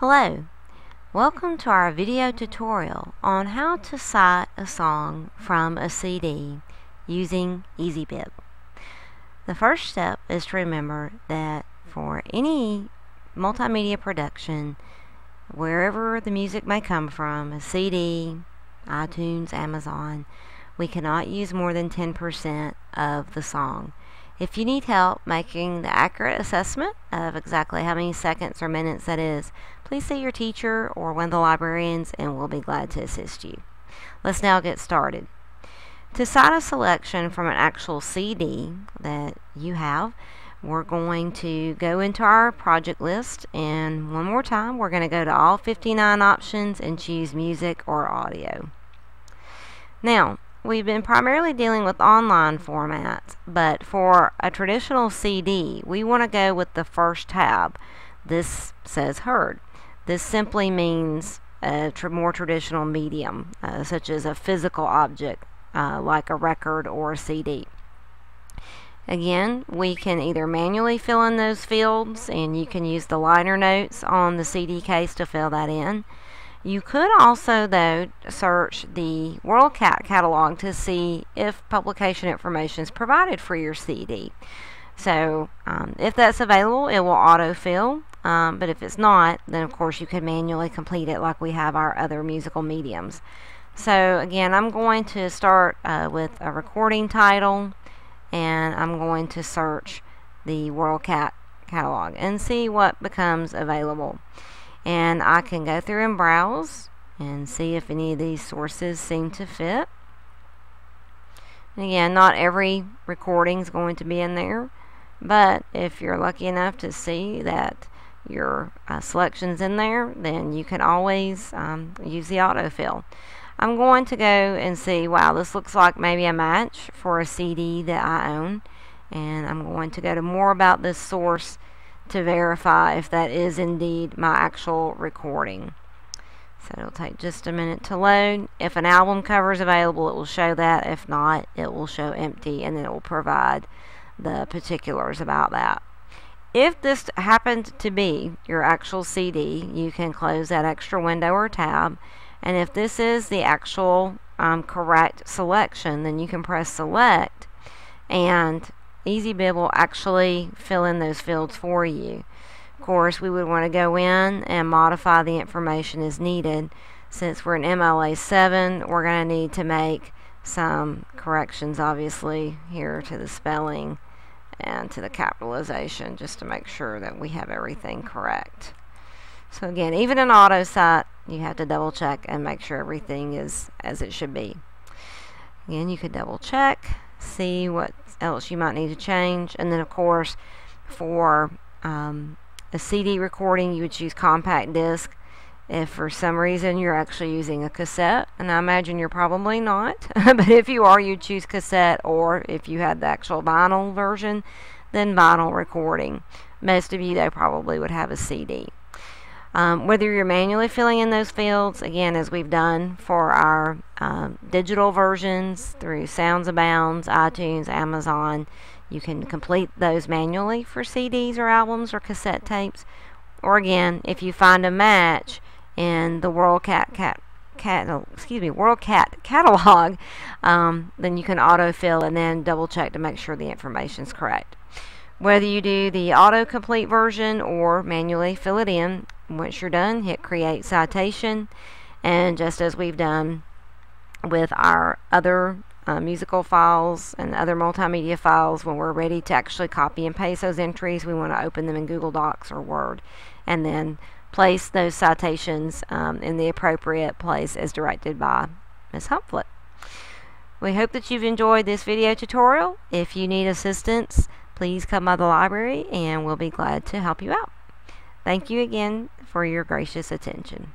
Hello, welcome to our video tutorial on how to cite a song from a CD using EasyBib. The first step is to remember that for any multimedia production, wherever the music may come from, a CD, iTunes, Amazon, we cannot use more than 10% of the song. If you need help making the accurate assessment of exactly how many seconds or minutes that is, please see your teacher or one of the librarians and we'll be glad to assist you. Let's now get started. To cite a selection from an actual CD that you have, we're going to go into our project list, and one more time we're going to go to all 59 options and choose music or audio. Now, we've been primarily dealing with online formats, but for a traditional CD, we want to go with the first tab. This says heard. This simply means a more traditional medium, such as a physical object, like a record or a CD. Again, we can either manually fill in those fields, and you can use the liner notes on the CD case to fill that in. You could also, though, search the WorldCat catalog to see if publication information is provided for your CD. So, if that's available, it will autofill, but if it's not, then of course you can manually complete it like we have our other musical mediums. So, again, I'm going to start with a recording title, and I'm going to search the WorldCat catalog and see what becomes available. And I can go through and browse and see if any of these sources seem to fit. And again, not every recording is going to be in there, but if you're lucky enough to see that your selection's in there, then you can always use the autofill. I'm going to go and see, wow, this looks like maybe a match for a CD that I own, and I'm going to go to more about this source to verify if that is indeed my actual recording. So it'll take just a minute to load. If an album cover is available, it will show that. If not, it will show empty, and then it will provide the particulars about that. If this happened to be your actual CD, you can close that extra window or tab, and if this is the actual correct selection, then you can press select, and EasyBib will actually fill in those fields for you. Of course, we would want to go in and modify the information as needed. Since we're in MLA 7, we're going to need to make some corrections, obviously, here to the spelling and to the capitalization, just to make sure that we have everything correct. So again, even in AutoCite, you have to double check and make sure everything is as it should be. Again, you could double check, see what else you might need to change, and then of course for a CD recording you would choose compact disc. If for some reason you're actually using a cassette, and I imagine you're probably not, but if you are, you choose cassette, or if you had the actual vinyl version, then vinyl recording. Most of you though probably would have a CD. Whether you're manually filling in those fields, again, as we've done for our digital versions through Sounds Abounds, iTunes, Amazon, you can complete those manually for CDs or albums or cassette tapes. Or again, if you find a match in the WorldCat catalog, then you can autofill and then double check to make sure the information is correct. Whether you do the autocomplete version or manually fill it in, once you're done, hit Create Citation, and just as we've done with our other musical files and other multimedia files, when we're ready to actually copy and paste those entries, we want to open them in Google Docs or Word, and then place those citations in the appropriate place as directed by Ms. Humpflet. We hope that you've enjoyed this video tutorial. If you need assistance, please come by the library and we'll be glad to help you out. Thank you again for your gracious attention.